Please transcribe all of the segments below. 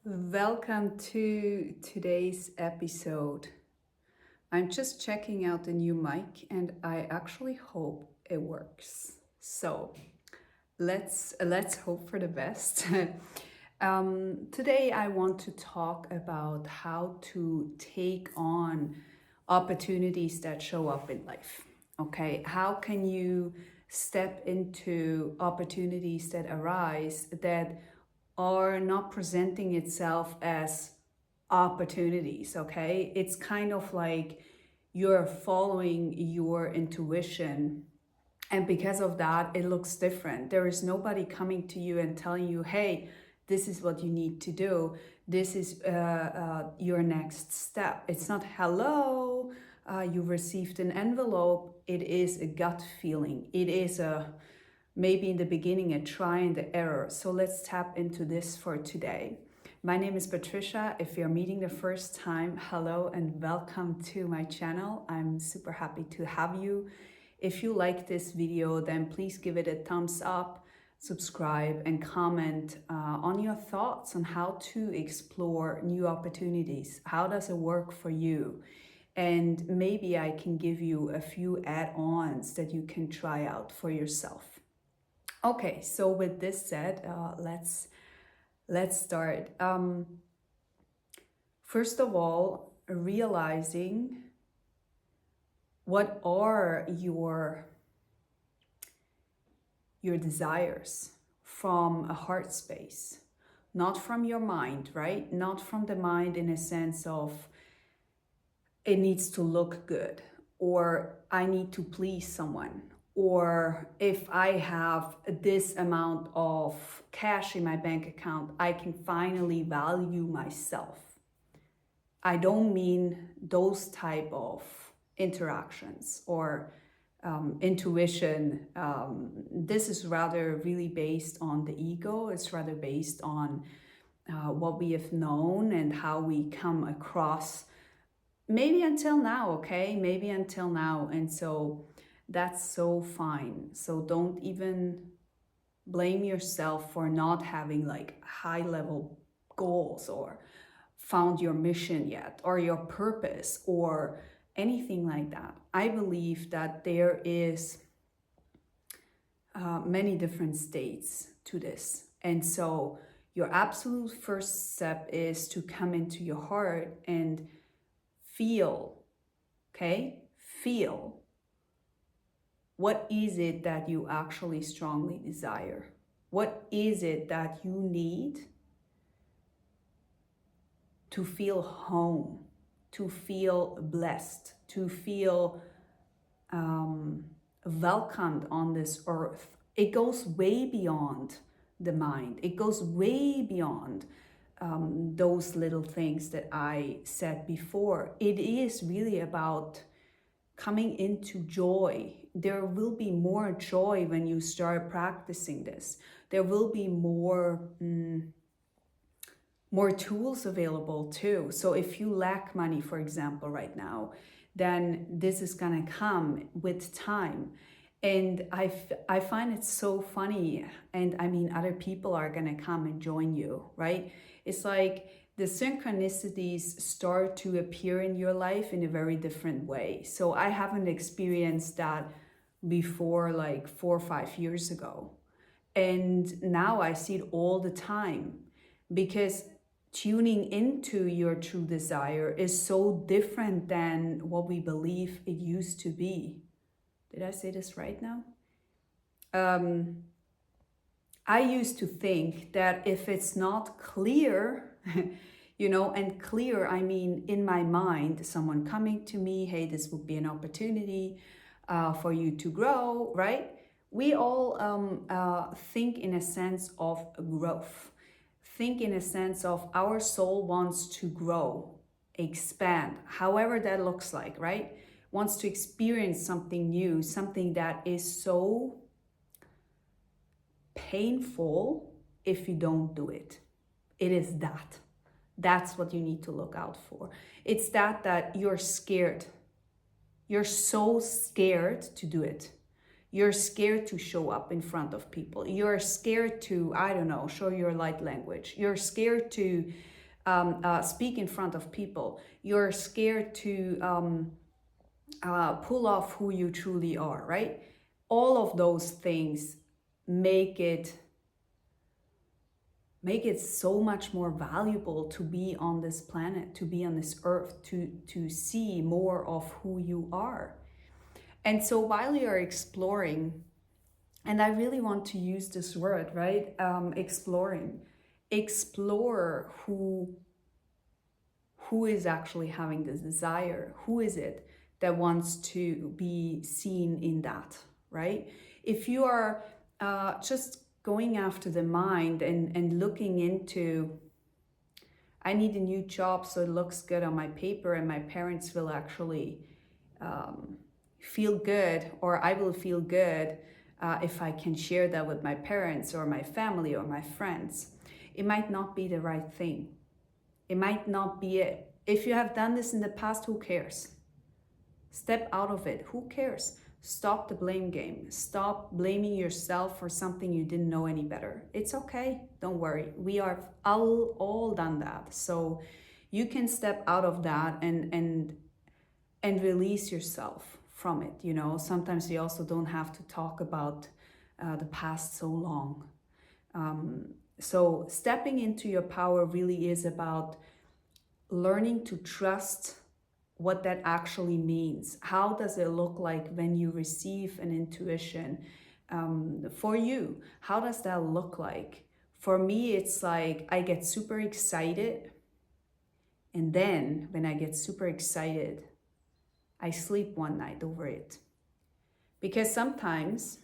Welcome to today's episode. I'm just checking out the new mic and I actually hope it works. So let's hope for the best. Today I want to talk about how to take on opportunities that show up in life. Okay, how can you step into opportunities that arise that are not presenting itself as opportunities, okay? It's kind of like you're following your intuition, and because of that, it looks different. There is nobody coming to you and telling you, hey, this is what you need to do. This is your next step. It's not, hello, you received an envelope. It is a gut feeling. It is maybe in the beginning a try and the error. So let's tap into this for today. My name is Patricia. If you're meeting the first time, hello and welcome to my channel. I'm super happy to have you. If you like this video, then please give it a thumbs up, subscribe, and comment on your thoughts on how to explore new opportunities. How does it work for you? And maybe I can give you a few add-ons that you can try out for yourself. Okay, so with this said, let's start. First of all, realizing what are your desires from a heart space, not from your mind, right? Not from the mind in a sense of it needs to look good, or I need to please someone, or if I have this amount of cash in my bank account, I can finally value myself. I don't mean those type of interactions or intuition. This is rather really based on the ego. It's rather based on what we have known and how we come across maybe until now, okay? Maybe until now. And so that's so fine. So don't even blame yourself for not having like high level goals or found your mission yet or your purpose or anything like that. I believe that there is many different states to this. And so your absolute first step is to come into your heart and feel, okay? Feel. What is it that you actually strongly desire? What is it that you need to feel home, to feel blessed, to feel welcomed on this earth? It goes way beyond the mind. It goes way beyond those little things that I said before. It is really about coming into joy. There will be more joy when you start practicing this. There will be more tools available too. So if you lack money, for example, right now, then this is gonna come with time. And I find it so funny, and I mean, other people are gonna come and join you, right? It's like the synchronicities start to appear in your life in a very different way. So I haven't experienced that before, like 4 or 5 years ago. And now I see it all the time, because tuning into your true desire is so different than what we believe it used to be. Did I say this right now? I used to think that if it's not clear, and clear, I mean, in my mind, someone coming to me, hey, this would be an opportunity for you to grow, right? We all think in a sense of growth. Think in a sense of our soul wants to grow, expand, however that looks like, right? Wants to experience something new, something that is so painful if you don't do it. It is that. That's what you need to look out for. It's that you're scared. You're so scared to do it. You're scared to show up in front of people. You're scared to, I don't know, show your light language. You're scared to speak in front of people. You're scared to pull off who you truly are, right? All of those things make it so much more valuable to be on this planet, to be on this earth, to see more of who you are. And so while you're exploring, and I really want to use this word, right? Explore who is actually having this desire. Who is it that wants to be seen in that, right? If you are just going after the mind and looking into, I need a new job so it looks good on my paper and my parents will actually feel good, or I will feel good if I can share that with my parents or my family or my friends. It might not be the right thing. It might not be it. If you have done this in the past, who cares? Step out of it. Who cares? Stop the blame game. Stop blaming yourself for something you didn't know any better. It's okay. Don't worry. We are all done that. So you can step out of that and release yourself from it. You know, sometimes we also don't have to talk about the past so long. So stepping into your power really is about learning to trust what that actually means. How does it look like when you receive an intuition for you? How does that look like? For me, it's like I get super excited. And then when I get super excited, I sleep one night over it. Because sometimes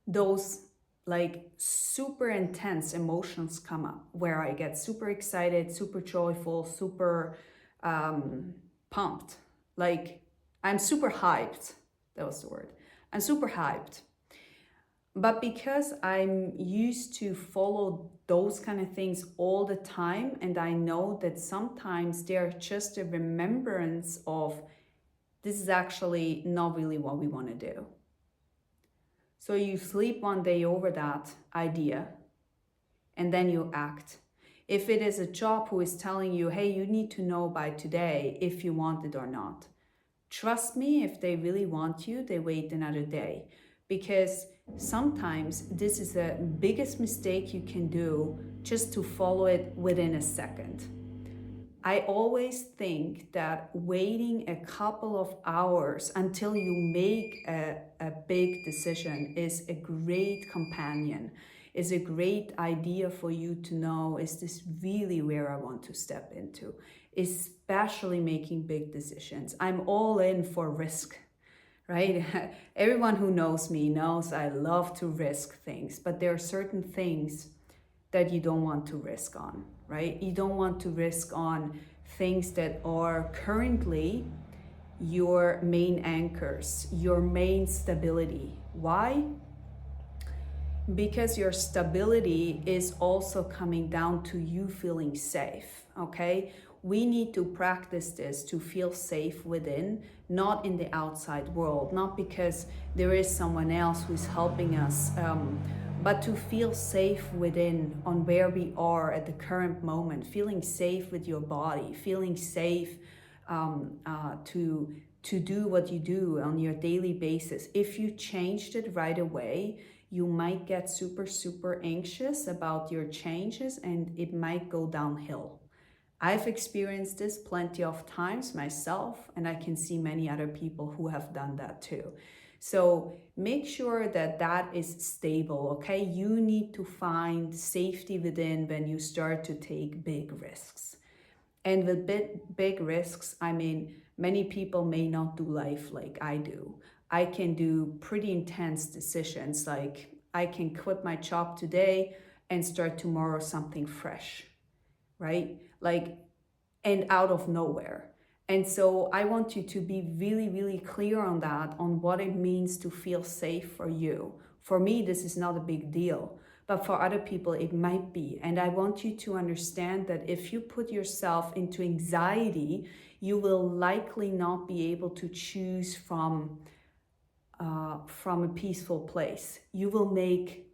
those like super intense emotions come up where I get super excited, super joyful, super pumped. Like I'm super hyped. That was the word. I'm super hyped. But because I'm used to follow those kind of things all the time, and I know that sometimes they're just a remembrance of this is actually not really what we want to do. So you sleep one day over that idea and then you act. If it is a job who is telling you, hey, you need to know by today if you want it or not. Trust me, if they really want you, they wait another day. Because sometimes this is the biggest mistake you can do, just to follow it within a second. I always think that waiting a couple of hours until you make a big decision is a great companion, is a great idea for you to know, is this really where I want to step into? Especially making big decisions. I'm all in for risk, right? Everyone who knows me knows I love to risk things, but there are certain things that you don't want to risk on, right? You don't want to risk on things that are currently your main anchors, your main stability. Why? Because your stability is also coming down to you feeling safe, okay? We need to practice this to feel safe within, not in the outside world, not because there is someone else who's helping us, but to feel safe within on where we are at the current moment, feeling safe with your body, feeling safe to do what you do on your daily basis. If you changed it right away, you might get super, super anxious about your changes and it might go downhill. I've experienced this plenty of times myself, and I can see many other people who have done that too. So make sure that that is stable, okay? You need to find safety within when you start to take big risks. And with big risks, I mean, many people may not do life like I do. I can do pretty intense decisions, like I can quit my job today and start tomorrow something fresh, right? Like, and out of nowhere. And so I want you to be really, really clear on that, on what it means to feel safe for you. For me, this is not a big deal, but for other people, it might be. And I want you to understand that if you put yourself into anxiety, you will likely not be able to choose from a peaceful place. You will make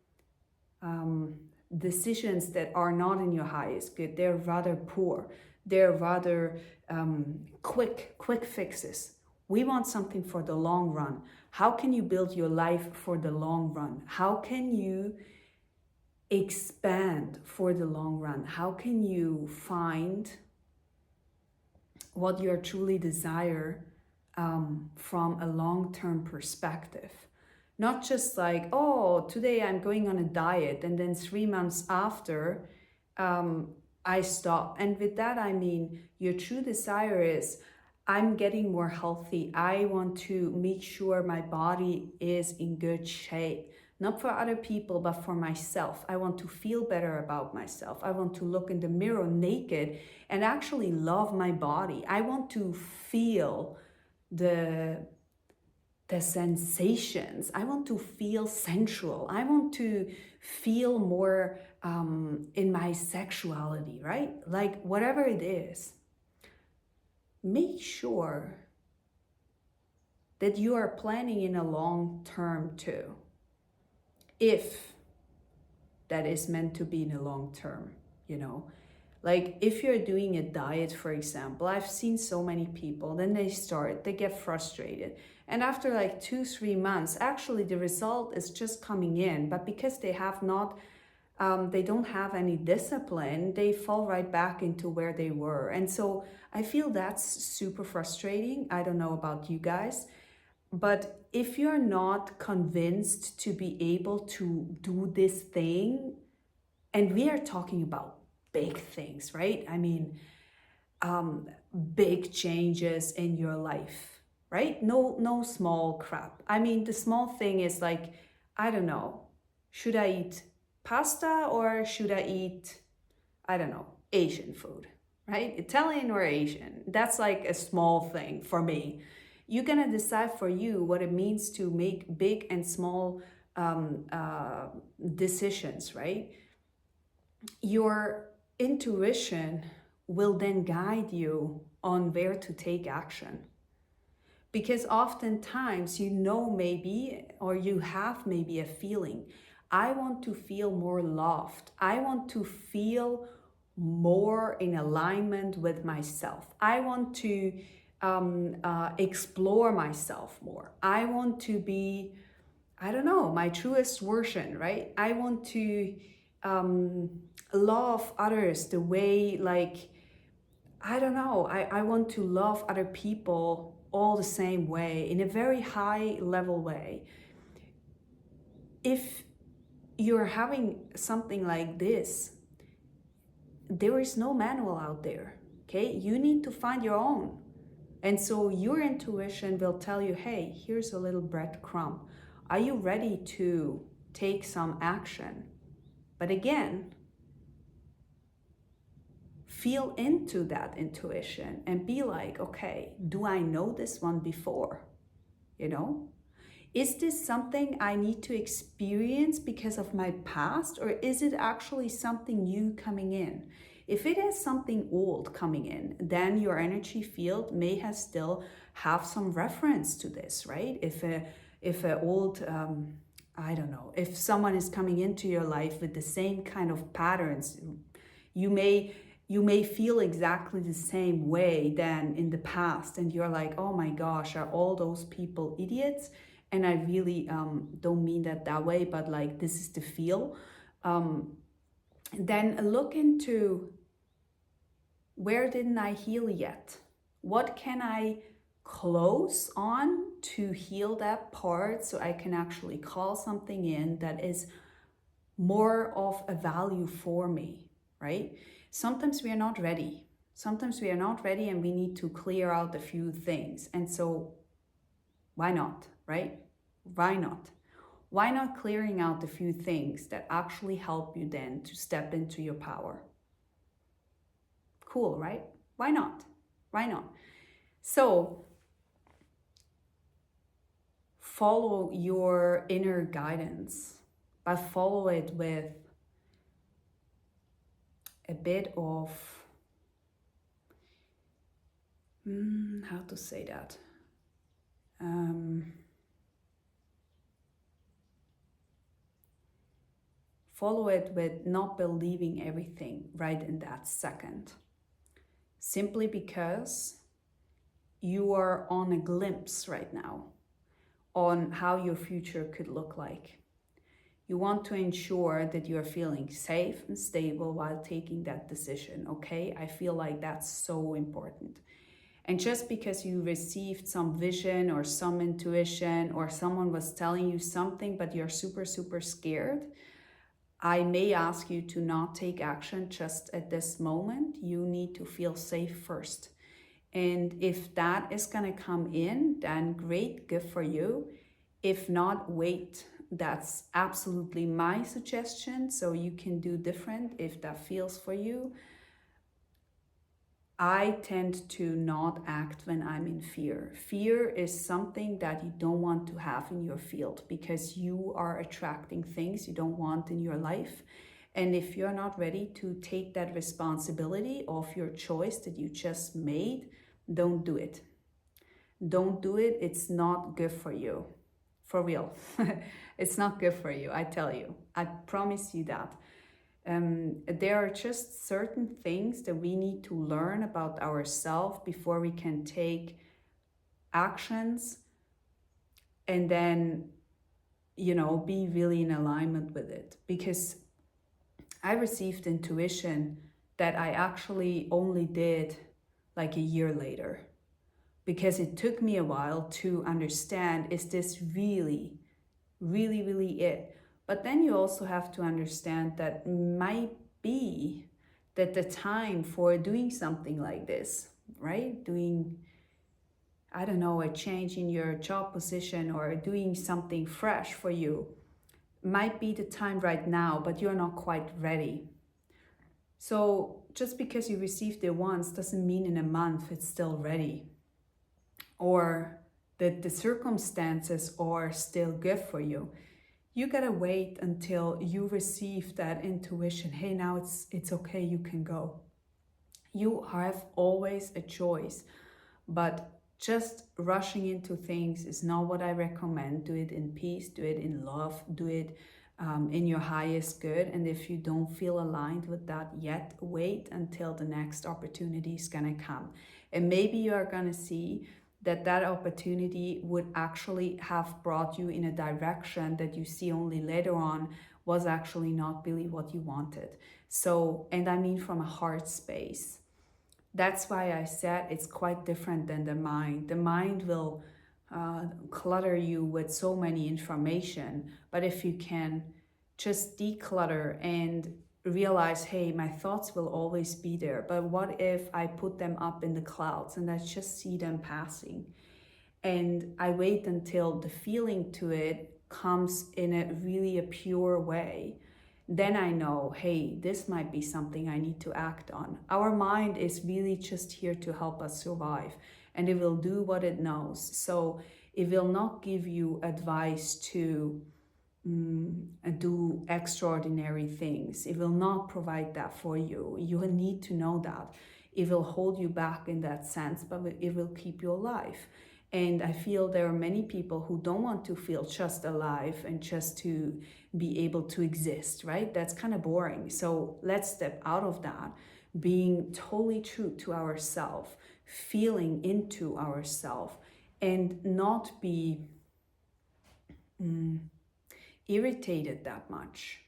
decisions that are not in your highest good. They're rather poor. They're rather quick fixes. We want something for the long run. How can you build your life for the long run? How can you expand for the long run? How can you find what you truly desire from a long-term perspective? Not just like, oh, today I'm going on a diet and then 3 months after I stop. And with that, I mean, your true desire is, I'm getting more healthy. I want to make sure my body is in good shape. Not for other people, but for myself. I want to feel better about myself. I want to look in the mirror naked and actually love my body. I want to feel the sensations. I want to feel sensual. I want to feel more in my sexuality, right? Like whatever it is, make sure that you are planning in a long term too. If that is meant to be in a long term, you know. Like if you're doing a diet, for example, I've seen so many people, then they get frustrated. And after like 2-3 months, actually the result is just coming in. But because they have not, they don't have any discipline, they fall right back into where they were. And so I feel that's super frustrating. I don't know about you guys. But if you're not convinced to be able to do this thing, and we are talking about big things, right? I mean, big changes in your life, right? No small crap. I mean, the small thing is like, I don't know, should I eat pasta or should I eat, I don't know, Asian food, right? Italian or Asian. That's like a small thing for me. You're gonna decide for you what it means to make big and small decisions, right? Your intuition will then guide you on where to take action. Because oftentimes you know maybe, or you have maybe a feeling, I want to feel more loved. I want to feel more in alignment with myself. I want to explore myself more. I want to be, I don't know, my truest version, right? I want to love others the way, like, I don't know, I want to love other people all the same way, in a very high level way. If you're having something like this, there is no manual out there, okay? You need to find your own. And so your intuition will tell you, hey, here's a little breadcrumb. Are you ready to take some action? But again, feel into that intuition and be like, okay, do I know this one before? You know? Is this something I need to experience because of my past, or is it actually something new coming in? If it is something old coming in, then your energy field may still have some reference to this, right? If a old, I don't know, if someone is coming into your life with the same kind of patterns, you may feel exactly the same way than in the past, and you're like, oh my gosh, are all those people idiots? And I really don't mean that way, but like, this is the feel. Then look into, where didn't I heal yet? What can I close on to heal that part, so I can actually call something in that is more of a value for me, right? Sometimes we are not ready. Sometimes we are not ready and we need to clear out a few things. And so why not, right? Why not? Why not clearing out a few things that actually help you then to step into your power? Cool, right? Why not? Why not? So follow your inner guidance, but follow it with a bit of, how to say that? follow it with not believing everything right in that second. Simply because you are on a glimpse right now on how your future could look like. You want to ensure that you're feeling safe and stable while taking that decision, okay? I feel like that's so important. And just because you received some vision or some intuition or someone was telling you something, but you're super, super scared, I may ask you to not take action just at this moment. You need to feel safe first. And if that is going to come in, then great, good for you. If not, wait. That's absolutely my suggestion. So you can do different if that feels for you. I tend to not act when I'm in fear. Fear is something that you don't want to have in your field because you are attracting things you don't want in your life. And if you're not ready to take that responsibility of your choice that you just made, don't do it. Don't do it. It's not good for you. For real. It's not good for you, I tell you. I promise you that. There are just certain things that we need to learn about ourselves before we can take actions and then, be really in alignment with it. Because I received intuition that I actually only did like a year later. Because it took me a while to understand, is this really, really, really it? But then you also have to understand that might be that the time for doing something like this, right? Doing, I don't know, a change in your job position or doing something fresh for you might be the time right now, but you're not quite ready. So just because you received it once doesn't mean in a month it's still ready. Or that the circumstances are still good for you. You gotta wait until you receive that intuition. Hey, now it's okay, you can go. You have always a choice, but just rushing into things is not what I recommend. Do it in peace, do it in love, do it in your highest good. And if you don't feel aligned with that yet, wait until the next opportunity is gonna come. And maybe you are gonna see that opportunity would actually have brought you in a direction that you see only later on was actually not really what you wanted. So, and I mean from a heart space. That's why I said it's quite different than the mind. The mind will clutter you with so many information, but if you can just declutter and realize, hey, my thoughts will always be there, but what if I put them up in the clouds and I just see them passing, and I wait until the feeling to it comes in a pure way, then I know, hey, this might be something I need to act on. Our mind is really just here to help us survive, and it will do what it knows. So it will not give you advice to do extraordinary things. It will not provide that for you. You will need to know that. It will hold you back in that sense, but it will keep you alive. And I feel there are many people who don't want to feel just alive and just to be able to exist, right? That's kind of boring. So let's step out of that, being totally true to ourselves, feeling into ourselves, and not be irritated that much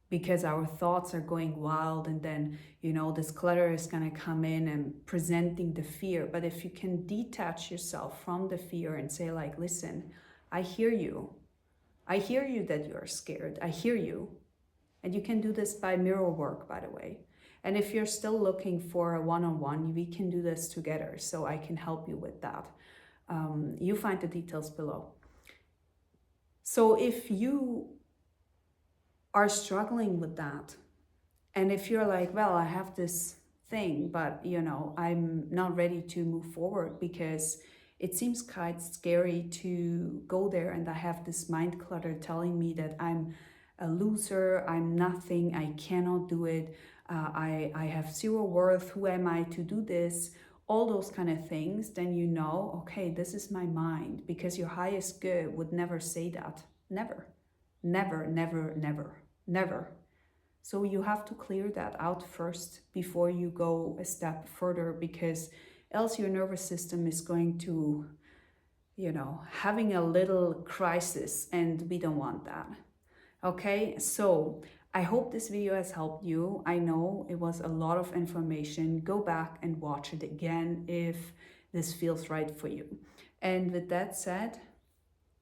because our thoughts are going wild, and then this clutter is going to come in and presenting the fear. But if you can detach yourself from the fear and say, like, listen, I hear you that you're scared, I hear you. And you can do this by mirror work, by the way. And if you're still looking for a one-on-one, we can do this together, so I can help you with that. You find the details below. So if you are struggling with that, and if you're like, well, I have this thing, but I'm not ready to move forward because it seems quite scary to go there, and I have this mind clutter telling me that I'm a loser, I'm nothing, I cannot do it, I have zero worth, who am I to do this, all those kind of things, then okay, this is my mind, because your highest good would never say that. Never, never, never, never. Never. So you have to clear that out first before you go a step further, because else your nervous system is going to, having a little crisis, and we don't want that. Okay, so I hope this video has helped you. I know it was a lot of information. Go back and watch it again if this feels right for you. And with that said,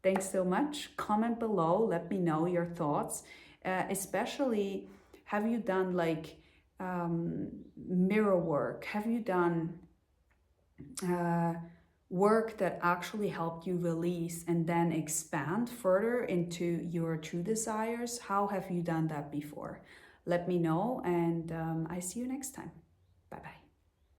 thanks so much. Comment below, let me know your thoughts. Especially, have you done like mirror work? Have you done work that actually helped you release and then expand further into your true desires? How have you done that before? Let me know, and I see you next time.